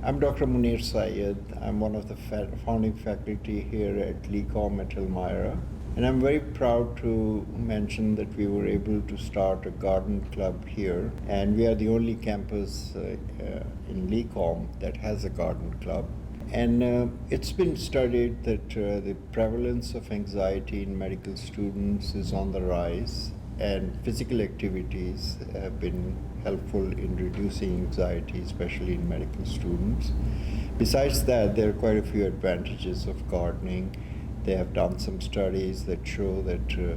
I'm Dr. Munir Syed. I'm one of the founding faculty here at LECOM at Elmira. And I'm very proud to mention that we were able to start a garden club here. And we are the only campus in LECOM that has a garden club. And it's been studied that the prevalence of anxiety in medical students is on the rise, and physical activities have been helpful in reducing anxiety, especially in medical students. Besides that, there are quite a few advantages of gardening. They have done some studies that show that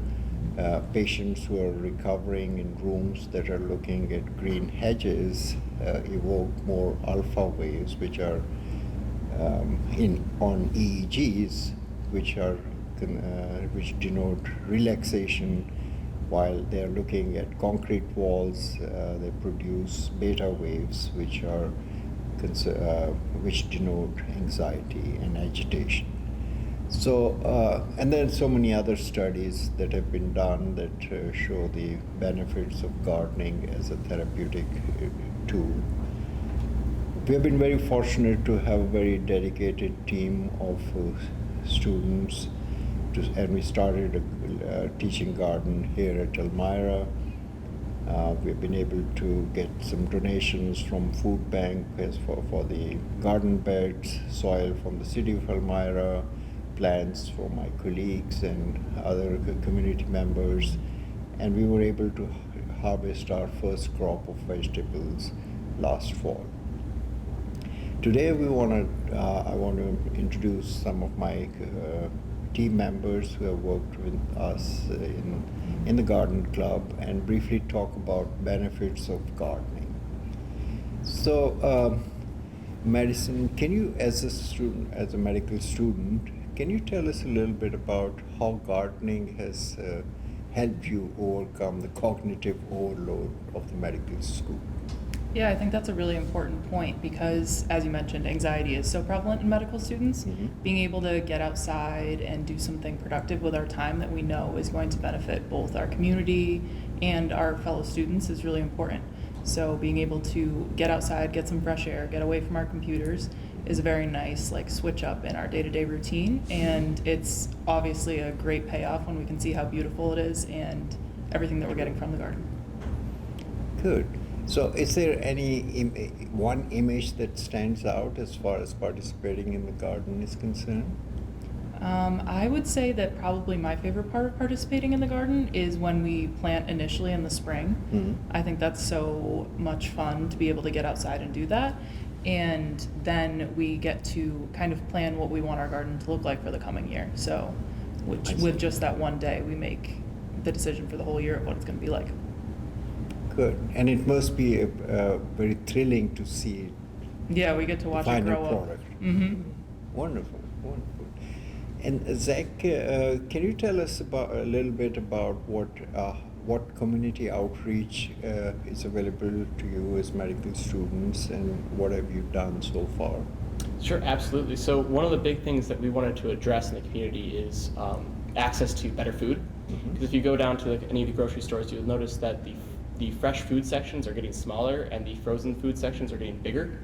patients who are recovering in rooms that are looking at green hedges evoke more alpha waves, which are on EEGs, which denote relaxation. While they're looking at concrete walls, they produce beta waves, which denote anxiety and agitation. So, and there are so many other studies that have been done that show the benefits of gardening as a therapeutic tool. We have been very fortunate to have a very dedicated team of students, and we started teaching garden here at Elmira. We've been able to get some donations from food bank for the garden beds, soil from the city of Elmira, plants for my colleagues and other community members, and we were able to harvest our first crop of vegetables last fall. Today I want to introduce some of my team members who have worked with us in the garden club and briefly talk about benefits of gardening. So, Madison, can you, as a medical student, can you tell us a little bit about how gardening has helped you overcome the cognitive overload of the medical school? Yeah, I think that's a really important point because, as you mentioned, anxiety is so prevalent in medical students. Mm-hmm. Being able to get outside and do something productive with our time that we know is going to benefit both our community and our fellow students is really important. So being able to get outside, get some fresh air, get away from our computers is a very nice switch up in our day-to-day routine, and it's obviously a great payoff when we can see how beautiful it is and everything that we're getting from the garden. Good. So is there any one image that stands out as far as participating in the garden is concerned? I would say that probably my favorite part of participating in the garden is when we plant initially in the spring. Mm-hmm. I think that's so much fun to be able to get outside and do that. And then we get to kind of plan what we want our garden to look like for the coming year. So with just that one day, we make the decision for the whole year of what it's going to be like. Good. And it must be very thrilling to see Yeah, we get to watch the it final grow up. product. Mm-hmm. Wonderful, wonderful. And Zach, can you tell us a little bit about what community outreach is available to you as medical students, and what have you done so far? Sure, absolutely. So one of the big things that we wanted to address in the community is access to better food. Mm-hmm. Because if you go down to any of the grocery stores, you'll notice that the fresh food sections are getting smaller and the frozen food sections are getting bigger,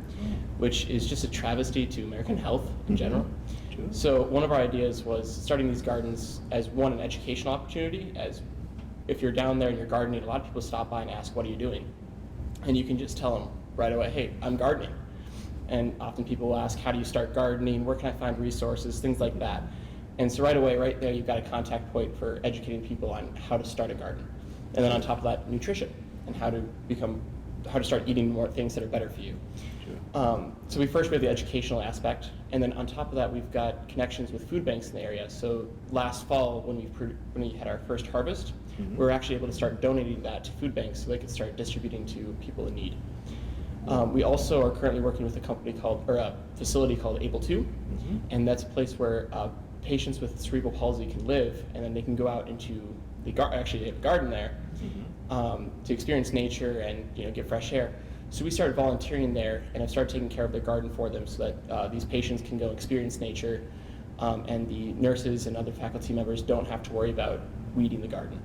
which is just a travesty to American health in general. Sure. So one of our ideas was starting these gardens as an educational opportunity. As if you're down there and you're gardening, a lot of people stop by and ask, "What are you doing?" And you can just tell them right away, "Hey, I'm gardening." And often people will ask, "How do you start gardening? Where can I find resources?" Things like that. And so right away, right there, you've got a contact point for educating people on how to start a garden. And then on top of that, nutrition and how to start eating more things that are better for you. Sure. So we first have the educational aspect, and then on top of that, we've got connections with food banks in the area. So last fall, when we had our first harvest, Mm-hmm. we were actually able to start donating that to food banks so they could start distributing to people in need. We also are currently working with a facility called Able To, Mm-hmm. and that's a place where patients with cerebral palsy can live, and then they can go out into they have a garden there to experience nature and get fresh air. So we started volunteering there, and I've started taking care of their garden for them so that these patients can go experience nature, and the nurses and other faculty members don't have to worry about weeding the garden.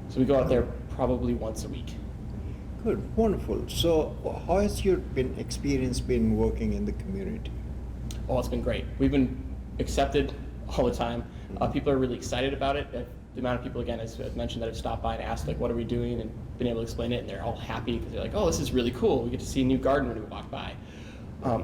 So we go out there probably once a week. Good, wonderful. So, how has your experience been working in the community? Oh, it's been great. We've been accepted all the time. People are really excited about it. The amount of people, again, as I've mentioned, that have stopped by and asked, like, what are we doing, and been able to explain it, and they're all happy because they're like, oh, this is really cool. We get to see a new garden when we walk by.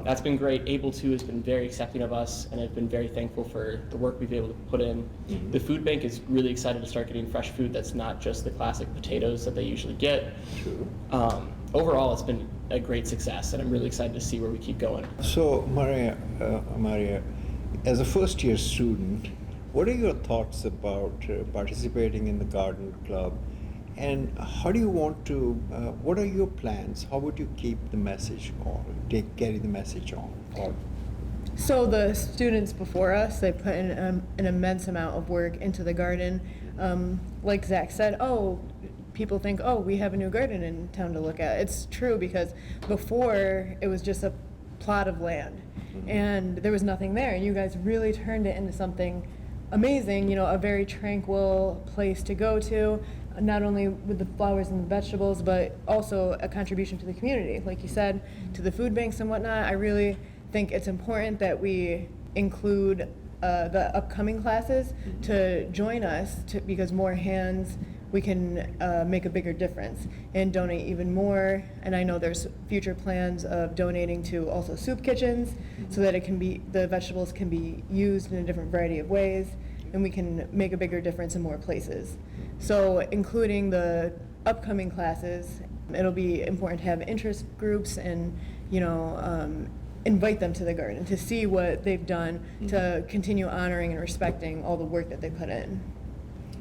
That's been great. Able to has been very accepting of us, and I've been very thankful for the work we've been able to put in. The food bank is really excited to start getting fresh food that's not just the classic potatoes that they usually get. True. Overall, it's been a great success, and I'm really excited to see where we keep going. So, Maria, as a first-year student, what are your thoughts about participating in the garden club, and how do you want to? What are your plans? How would you keep the message on, carry the message on? Or, So the students before us, they put in an immense amount of work into the garden. Like Zach said, people think, we have a new garden in town to look at. It's true, because before it was just a plot of land and there was nothing there. And you guys really turned it into something amazing, a very tranquil place to go to, not only with the flowers and the vegetables, but also a contribution to the community. Like you said, to the food banks and whatnot. I really think it's important that we include the upcoming classes to join us, because more hands, we can make a bigger difference and donate even more. And I know there's future plans of donating to also soup kitchens, so that the vegetables can be used in a different variety of ways, and we can make a bigger difference in more places. So including the upcoming classes, it'll be important to have interest groups and, invite them to the garden to see what they've done to continue honoring and respecting all the work that they put in.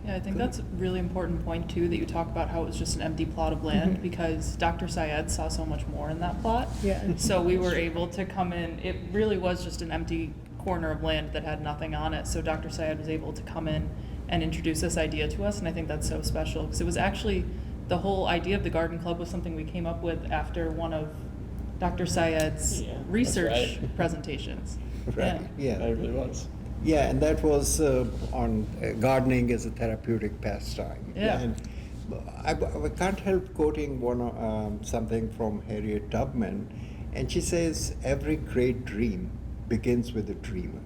Yeah, I think that's a really important point too, that you talk about how it was just an empty plot of land, because Dr. Syed saw so much more in that plot. Yeah. So we were able to come in, it really was just an empty corner of land that had nothing on it. So Dr. Syed was able to come in and introduce this idea to us, and I think that's so special, because it was actually, the whole idea of the garden club was something we came up with after one of Dr. Syed's research presentations. right. Yeah. It really was. Yeah, and that was on gardening as a therapeutic pastime. Yeah. And I can't help quoting something from Harriet Tubman, and she says, every great dream begins with a dreamer.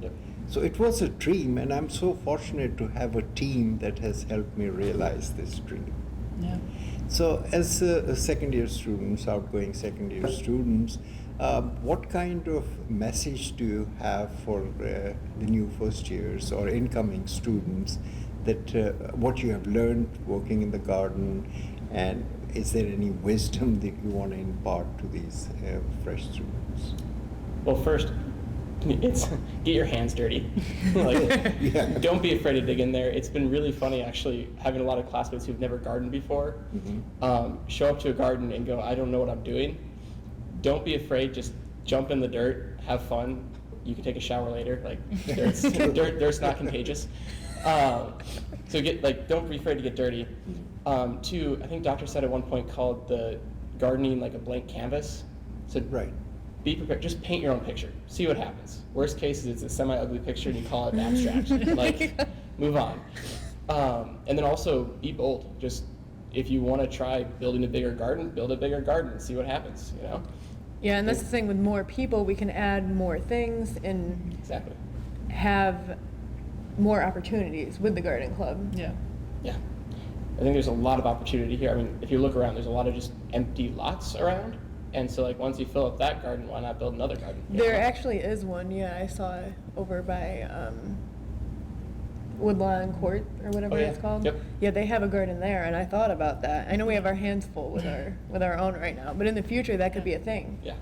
Yep. So it was a dream, and I'm so fortunate to have a team that has helped me realize this dream. Yeah. So as second-year students, outgoing second-year students, what kind of message do you have for the new first years or incoming students, that what you have learned working in the garden, and is there any wisdom that you want to impart to these fresh students? Well, first, it's get your hands dirty. Don't be afraid to dig in there. It's been really funny, actually, having a lot of classmates who've never gardened before show up to a garden and go, I don't know what I'm doing. Don't be afraid. Just jump in the dirt, have fun. You can take a shower later. Dirt's not contagious. So don't be afraid to get dirty. Two, I think Doctor said at one point, called the gardening like a blank canvas. So Right. be prepared. Just paint your own picture. See what happens. Worst case is it's a semi-ugly picture and you call it abstract. Move on. And then also be bold. Just if you want to try building a bigger garden, build a bigger garden and see what happens. Yeah, and that's the thing, with more people, we can add more things and Exactly. have more opportunities with the garden club. Yeah. Yeah. I think there's a lot of opportunity here. I mean, if you look around, there's a lot of just empty lots around. And so, once you fill up that garden, why not build another garden? There actually is one, I saw it over by Woodlawn Court or whatever Oh, yeah. it's called. Yep. Yeah, they have a garden there, and I thought about that. I know we have our hands full with our own right now, but in the future that could be a thing. Yeah.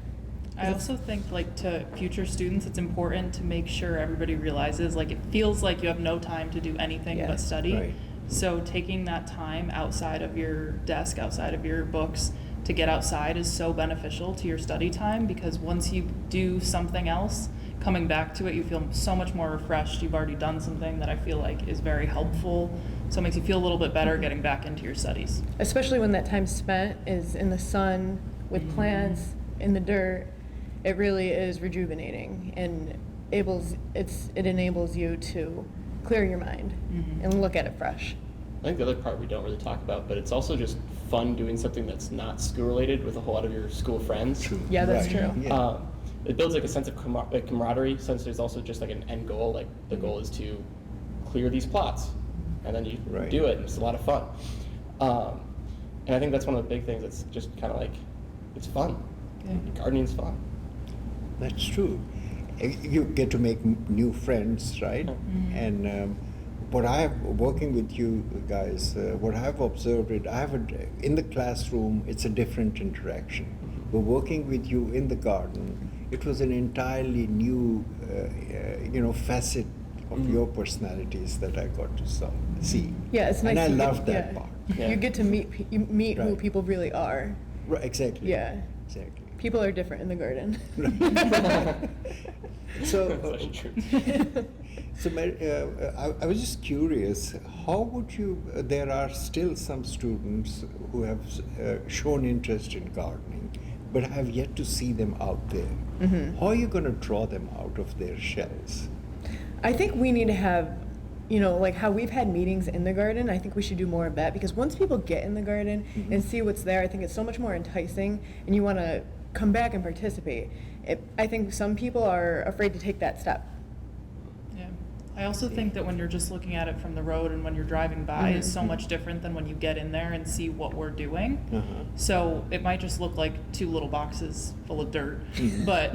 I also think, to future students, it's important to make sure everybody realizes, it feels like you have no time to do anything Yeah. but study. Right. So taking that time outside of your desk, outside of your books, to get outside is so beneficial to your study time, because once you do something else, coming back to it, you feel so much more refreshed. You've already done something that I feel like is very helpful. So it makes you feel a little bit better getting back into your studies. Especially when that time spent is in the sun with plants in the dirt. It really is rejuvenating, and it enables you to clear your mind and look at it fresh. I think the other part we don't really talk about, but it's also just fun doing something that's not school related with a whole lot of your school friends. True. Yeah, that's Right. true. Yeah. It builds like a sense of camaraderie, since there's also just like an end goal. Like the goal is to clear these plots, and then you Right. do it, and it's a lot of fun. And I think that's one of the big things. It's just kind of like it's fun. Yeah. Gardening's fun. That's true. You get to make new friends, right? Mm-hmm. And what working with you guys, what I've observed, in the classroom, it's a different interaction. But working with you in the garden, it was an entirely new, facet of your personalities that I got to see. Yeah, it's nice. And I you love get, that yeah. part. Yeah. You get to meet who Right. people really are. Right, exactly. Yeah. Exactly. People are different in the garden. So, That's actually true. so I was just curious, how would you, there are still some students who have shown interest in gardening, but have yet to see them out there. Mm-hmm. How are you going to draw them out of their shells? I think we need to have, like how we've had meetings in the garden, I think we should do more of that, because once people get in the garden Mm-hmm. and see what's there, I think it's so much more enticing, and you want to come back and participate. I think some people are afraid to take that step. Yeah. I also think that when you're just looking at it from the road and when you're driving by is so much different than when you get in there and see what we're doing. Uh-huh. So it might just look like 2 little boxes full of dirt, Mhm. but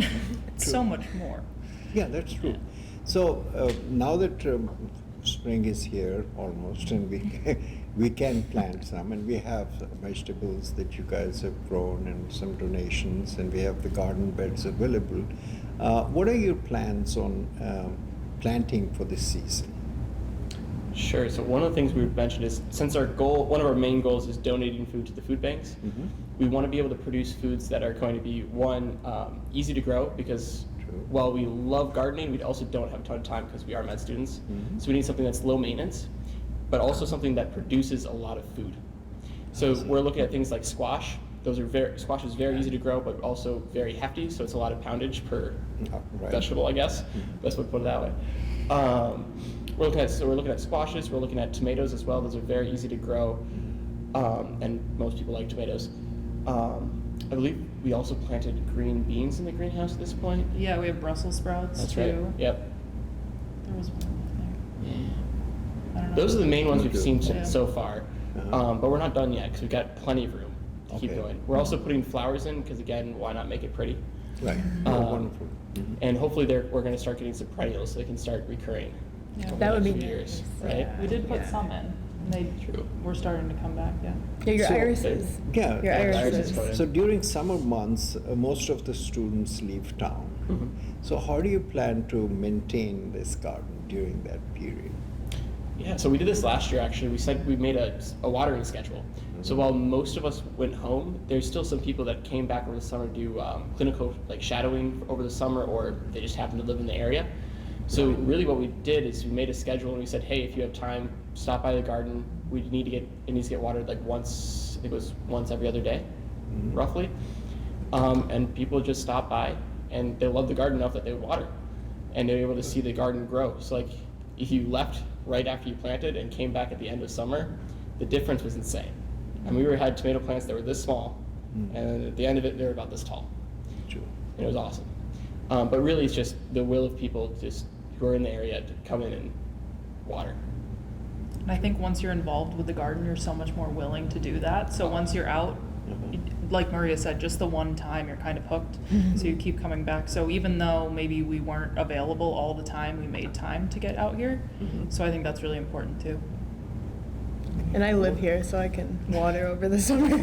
it's so True. much more. Yeah, that's true. Yeah. So now that spring is here almost, and we can plant some, and we have vegetables that you guys have grown and some donations, and we have the garden beds available. What are your plans on planting for this season? Sure. So one of the things we mentioned is, since one of our main goals is donating food to the food banks, Mhm. we want to be able to produce foods that are going to be, one, easy to grow, because True. while we love gardening, we also don't have a ton of time because we are med students. Mhm. So we need something that's low maintenance, but also something that produces a lot of food. So we're looking at things like squash. Squash is very easy to grow, but also very hefty, so it's a lot of poundage per Right. vegetable, I guess. Best way to put it that way. We're looking at squashes. We're looking at tomatoes as well. Those are very easy to grow, and most people like tomatoes. I believe we also planted green beans in the greenhouse at this point. Yeah, we have Brussels sprouts That's too. right. Yep. There was one more there. I don't know. Those are the main ones we've seen Yeah. so far, Uh-huh. but we're not done yet because we've got plenty of room to keep Okay. going. We're also putting flowers in because, again, why not make it pretty? Right. Um, Wonderful. Mhm. And hopefully we're going to start getting some perennials so they can start recurring. Yeah. over That the would next be few nice. years, right? Yeah. We did put Yeah. some in. And they True. were starting to come back, yeah. Yeah, your So- irises. Yeah. Your irises. irises. So during summer months, most of the students leave town. Mhm. So how do you plan to maintain this garden during that period? Yeah, so we did this last year actually. We made a watering schedule. So while most of us went home, there's still some people that came back over the summer to do clinical shadowing over the summer, or they just happen to live in the area. So really what we did is we made a schedule and we said, hey, if you have time, stop by the garden. It needs to get watered once, I think it was once every other day, Mhm. roughly. And people just stop by and they loved the garden enough that they would water. And they were able to see the garden grow. So if you left right after you planted and came back at the end of summer, the difference was insane. And we had tomato plants that were this small, Mm. and at the end of it, they were about this tall. Sure. And it was awesome. But really, it's just the will of people just who are in the area to come in and water. And I think once you're involved with the garden, you're so much more willing to do that. So once you're out, Mhm. like Maria said, just the one time you're kind of hooked. So you keep coming back. So even though maybe we weren't available all the time, we made time to get out here. Mhm. So I think that's really important too. And I live here, so I can water over the summer.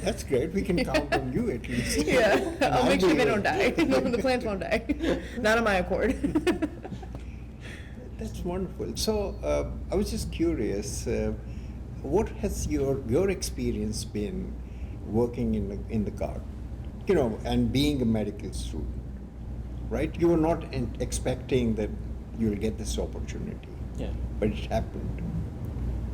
That's great. We can count on you at least. Yeah, And I'll make sure be they there. don't die. No, the plants won't die. Not on my accord. That's wonderful. So I was just curious, what has your experience been working in the garden, and being a medical student, right? You were not expecting that you'll get this opportunity, Yeah. but it happened.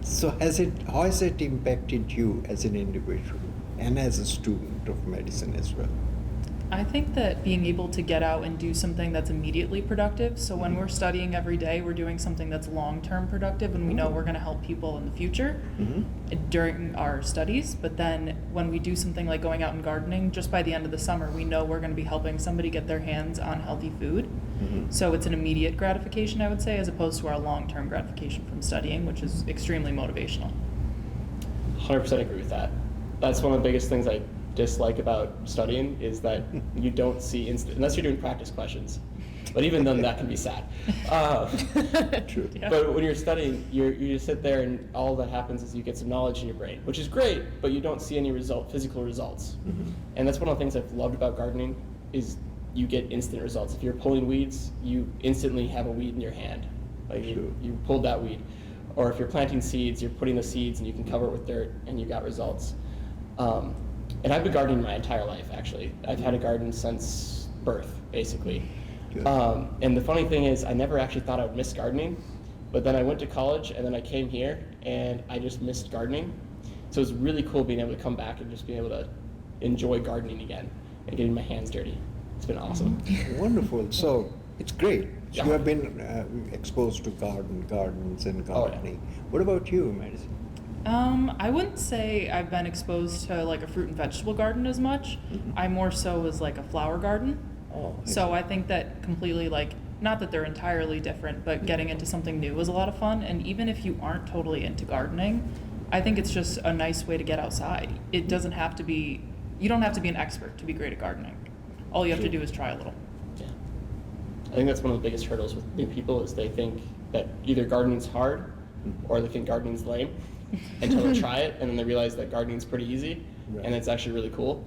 So how has it impacted you as an individual and as a student of medicine as well? I think that being able to get out and do something that's immediately productive. So when we're studying every day, we're doing something that's long-term productive, and we know we're going to help people in the future during our studies. But then when we do something like going out and gardening, just by the end of the summer, we know we're going to be helping somebody get their hands on healthy food. So it's an immediate gratification, I would say, as opposed to our long-term gratification from studying, which is extremely motivational. 100% agree with that. That's one of the biggest things I dislike about studying is that you don't see instant, unless you're doing practice questions. But even then, that can be sad. True. Yeah. But when you're studying, you just sit there and all that happens is you get some knowledge in your brain, which is great, but you don't see any physical results. And that's one of the things I've loved about gardening is you get instant results. If you're pulling weeds, you instantly have a weed in your hand. Like you pulled that weed. Or if you're planting seeds, you're putting the seeds and you can cover it with dirt and you got results. And I've been gardening my entire life, actually. I've had a garden since birth, basically. And the funny thing is, I never actually thought I would miss gardening, but then I went to college and then I came here and I just missed gardening. So it's really cool being able to come back and just being able to enjoy gardening again and getting my hands dirty. It's been awesome. Wonderful. So it's great. Yeah. You have been exposed to gardens and gardening. What about you, Madison? I wouldn't say I've been exposed to like a fruit and vegetable garden as much. I more so was like a flower garden. Oh, So I think that completely not that they're entirely different, but getting into something new was a lot of fun. And even if you aren't totally into gardening, I think it's just a nice way to get outside. It doesn't have to be, you don't have to be an expert to be great at gardening. All you have to do is try a little. Yeah. I think that's one of the biggest hurdles with new people is they think that either gardening's hard or they think gardening's lame until they try it and then they realize that gardening's pretty easy and it's actually really cool.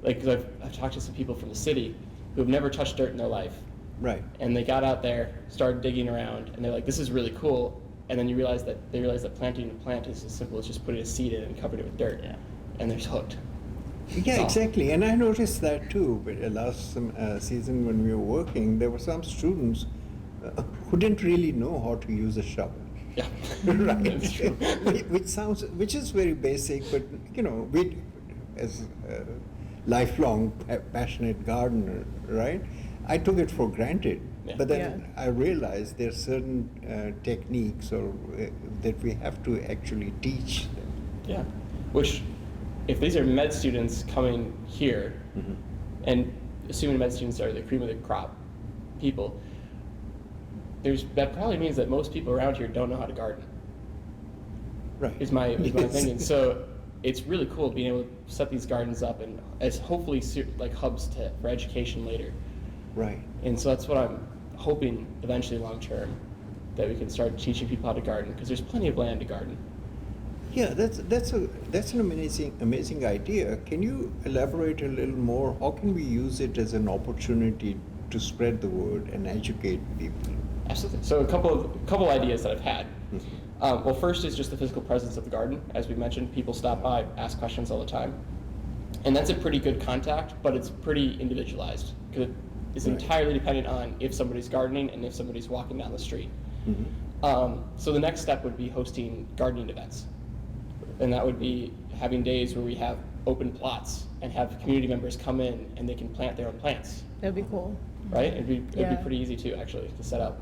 Because I've talked to some people from the city who have never touched dirt in their life. Right. And they got out there, started digging around, and they're like, this is really cool. And then they realize that planting a plant is as simple as just putting a seed in and covering it with dirt. Yeah. And they're hooked. Yeah, So- exactly. And I noticed that too. But last season when we were working, there were some students who didn't really know how to use a shovel. Yeah. Right. That's true. which is very basic, but we as a lifelong passionate gardener, right? I took it for granted. Yeah. But then I realized there are certain techniques that we have to actually teach them. Yeah. Which, if these are med students coming here, and assuming med students are the cream of the crop people, that probably means that most people around here don't know how to garden. Right. Is my Yes. opinion. So it's really cool being able to set these gardens up and as hopefully like hubs for education later. Right. And so that's what I'm hoping eventually long term, that we can start teaching people how to garden because there's plenty of land to garden. Yeah, that's an amazing idea. Can you elaborate a little more? How can we use it as an opportunity to spread the word and educate people? Absolutely. So a couple ideas that I've had. Well, first is just the physical presence of the garden. As we mentioned, people stop by, ask questions all the time. And that's a pretty good contact, but it's pretty individualized because it's Right. entirely dependent on if somebody's gardening and if somebody's walking down the street. So the next step would be hosting gardening events. And that would be having days where we have open plots and have community members come in and they can plant their own plants. That'd be cool. Right? It'd be Yeah. pretty easy too, actually, to set up.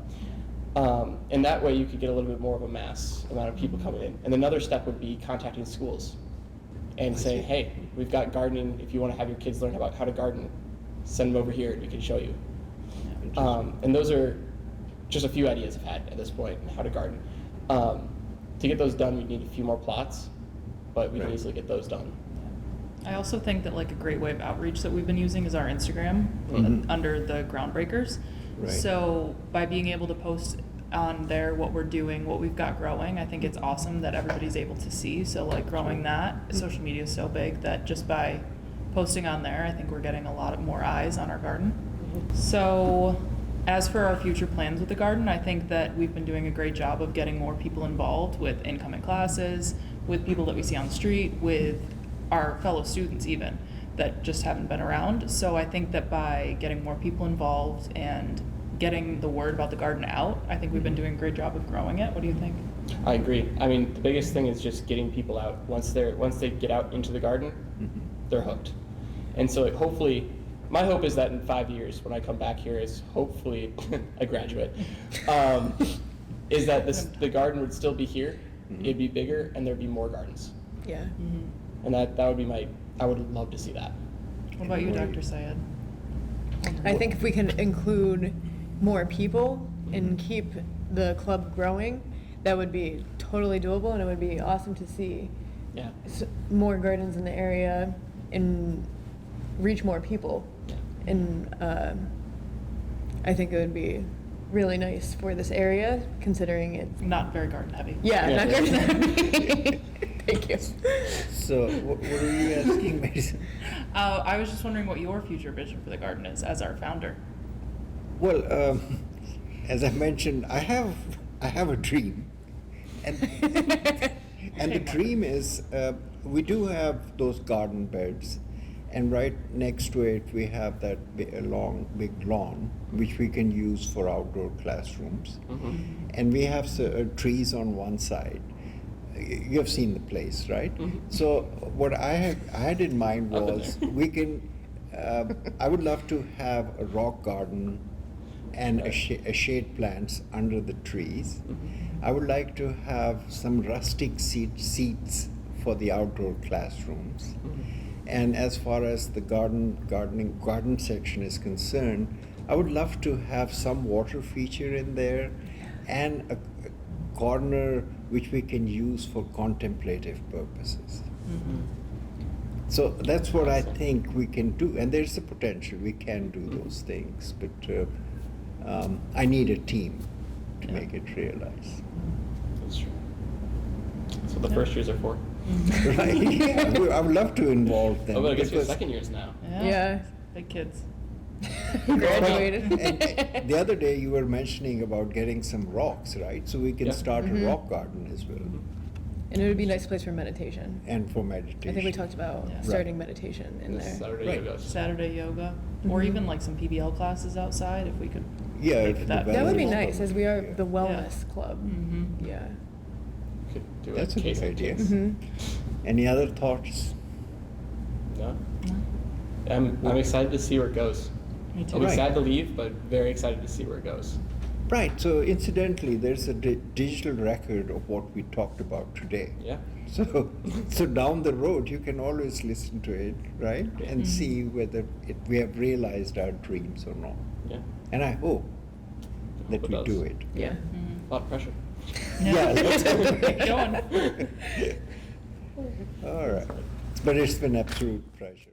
And that way you could get a little bit more of a mass amount of people coming in. And another step would be contacting schools and saying, hey, we've got gardening. If you want to have your kids learn about how to garden, send them over here and we can show you. And those are just a few ideas I've had at this point on how to garden. To get those done, we need a few more plots, but we can Right. easily get those done. I also think that like a great way of outreach that we've been using is our Instagram under the Groundbreakers. Right. So by being able to post on there what we're doing, what we've got growing, I think it's awesome that everybody's able to see. So like growing that, social media is so big that just by posting on there, I think we're getting a lot more eyes on our garden. So as for our future plans with the garden, I think that we've been doing a great job of getting more people involved with incoming classes, with people that we see on the street, with our fellow students even, that just haven't been around. So I think that by getting more people involved and getting the word about the garden out, I think we've been doing a great job of growing it. What do you think? I agree. I mean, the biggest thing is just getting people out. Once they get out into the garden, they're hooked. And so hopefully, my hope is that in 5 years, when I come back here as hopefully a graduate, is that the garden would still be here, it'd be bigger, and there'd be more gardens. Yeah. And that would be I would love to see that. What about you, Dr. Syed? I think if we can include more people and keep the club growing, that would be totally doable, and it would be awesome to see Yeah. more gardens in the area and reach more people. Yeah. And I think it would be really nice for this area, considering it's Not very garden heavy. yeah, Yeah. not good. Thank you. So what were you asking, Madison? I was just wondering what your future vision for the garden is as our founder. Well, as I mentioned, I have a dream, and the dream is we do have those garden beds, and right next to it we have that long big lawn which we can use for outdoor classrooms, and we have trees on one side. You have seen the place, right? So what I had in mind Up in was there. we can. I would love to have a rock garden and a shade plants under the trees. I would like to have some rustic seats for the outdoor classrooms. And as far as the garden section is concerned, I would love to have some water feature in there, and a corner which we can use for contemplative purposes. So that's what I think we can do, and there's the potential we can do those things, but I need a team to make it realize. That's true. That's what the first years are for. Right? Yeah, I would love to involve them. Oh, but I guess you're because- second years now. Yeah. Big kids. Graduated. and the other day you were mentioning about getting some rocks, right? So we can Yeah. start a rock garden as well, And it would be a nice place for meditation. and for meditation. I think we talked about Yeah. starting meditation in This there. Saturday Right. yoga. Saturday yoga, or even like some PBL classes outside if we could. Yeah, make if that the That would be weather is nice, as we are yeah. the wellness club. Mm-hmm. Yeah. Could do That's a case good idea. activities. Mhm. Any other thoughts? No? I'm excited to see where it goes. Me too. I'll be Right. sad to leave, but very excited to see where it goes. Right, so incidentally, there's a digital record of what we talked about today. Yeah. So down the road, you can always listen to it, right? And see whether we have realized our dreams or not. Yeah. And I hope that Hope we it do does. it. Yeah. A lot of pressure. Yeah, let's hope. Keep going. All right. But it's been absolute pleasure.